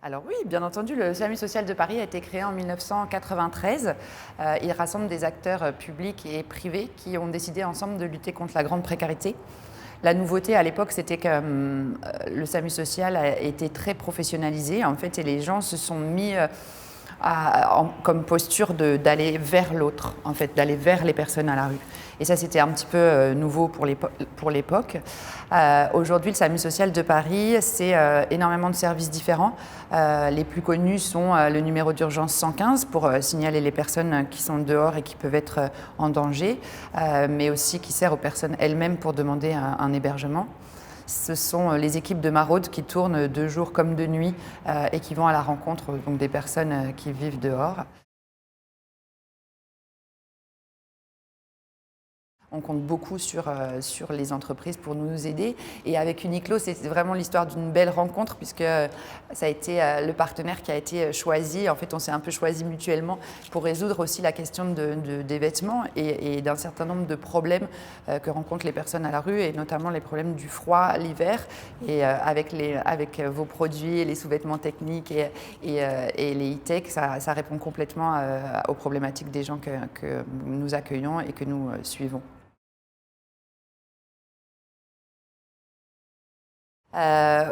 Alors oui, bien entendu, le SAMU social de Paris a été créé en 1993. Il rassemble des acteurs publics et privés qui ont décidé ensemble de lutter contre la grande précarité. La nouveauté à l'époque, c'était que le SAMU social a été très professionnalisé en fait, et les gens se sont mis comme posture d'aller vers l'autre, en fait, d'aller vers les personnes à la rue. Et ça, c'était un petit peu nouveau pour l'époque. Aujourd'hui, le SAMU social de Paris, c'est énormément de services différents. Les plus connus sont le numéro d'urgence 115 pour signaler les personnes qui sont dehors et qui peuvent être en danger, mais aussi qui sert aux personnes elles-mêmes pour demander un hébergement. Ce sont les équipes de maraude qui tournent de jour comme de nuit et qui vont à la rencontre donc, des personnes qui vivent dehors. On compte beaucoup sur les entreprises pour nous aider. Et avec Uniqlo, c'est vraiment l'histoire d'une belle rencontre puisque ça a été le partenaire qui a été choisi. En fait, on s'est un peu choisi mutuellement pour résoudre aussi la question des vêtements et d'un certain nombre de problèmes que rencontrent les personnes à la rue et notamment les problèmes du froid l'hiver. Et avec vos produits, les sous-vêtements techniques et les e-tech, ça répond complètement aux problématiques des gens que nous accueillons et que nous suivons.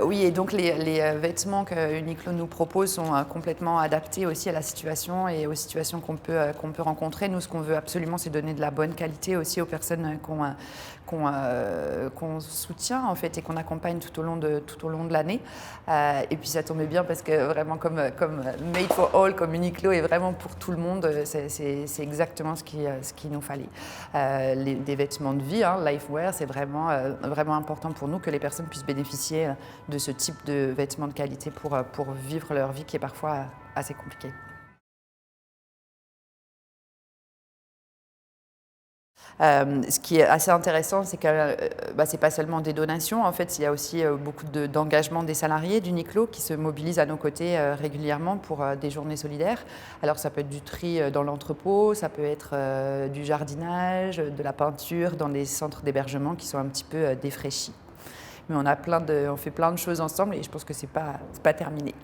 Oui, et donc les vêtements que Uniqlo nous propose sont complètement adaptés aussi à la situation et aux situations qu'on peut rencontrer. Nous, ce qu'on veut absolument, c'est donner de la bonne qualité aussi aux personnes qu'on soutient en fait et qu'on accompagne tout au long de l'année. Et puis ça tombait bien parce que vraiment comme Made for All, comme Uniqlo est vraiment pour tout le monde, c'est exactement ce qu'il nous fallait. Des vêtements de vie, Lifewear, c'est vraiment important pour nous que les personnes puissent bénéficier de ce type de vêtements de qualité pour vivre leur vie qui est parfois assez compliquée. Ce qui est assez intéressant, c'est que c'est pas seulement des donations. En fait, il y a aussi beaucoup d'engagement des salariés d'Uniqlo qui se mobilisent à nos côtés régulièrement pour des journées solidaires. Alors, ça peut être du tri dans l'entrepôt, ça peut être du jardinage, de la peinture dans des centres d'hébergement qui sont un petit peu défraîchis. Mais on fait plein de choses ensemble et je pense que c'est pas terminé.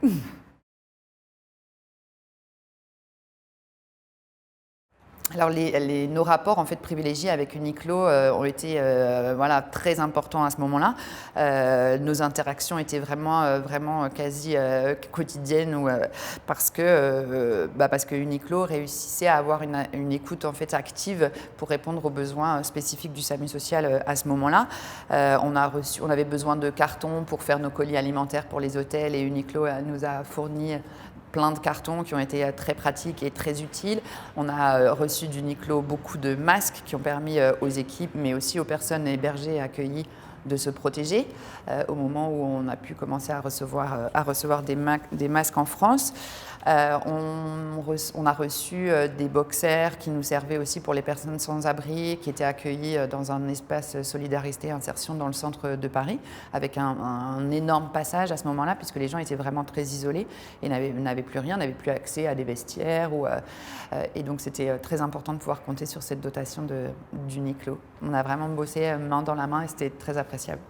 Alors nos rapports en fait privilégiés avec Uniqlo ont été très importants à ce moment-là. Nos interactions étaient vraiment quasi quotidiennes parce que Uniqlo réussissait à avoir une écoute en fait active pour répondre aux besoins spécifiques du SAMU social à ce moment-là. On avait besoin de cartons pour faire nos colis alimentaires pour les hôtels et Uniqlo nous a fourni plein de cartons qui ont été très pratiques et très utiles. On a reçu d'Uniqlo beaucoup de masques qui ont permis aux équipes, mais aussi aux personnes hébergées et accueillies de se protéger au moment où on a pu commencer à recevoir des masques en France. On a reçu des boxers qui nous servaient aussi pour les personnes sans abri, qui étaient accueillies dans un espace solidarité et insertion dans le centre de Paris, avec un énorme passage à ce moment-là, puisque les gens étaient vraiment très isolés et n'avaient plus rien, n'avaient plus accès à des vestiaires. Et donc c'était très important de pouvoir compter sur cette dotation d'Uniqlo. On a vraiment bossé main dans la main et c'était très appréciable.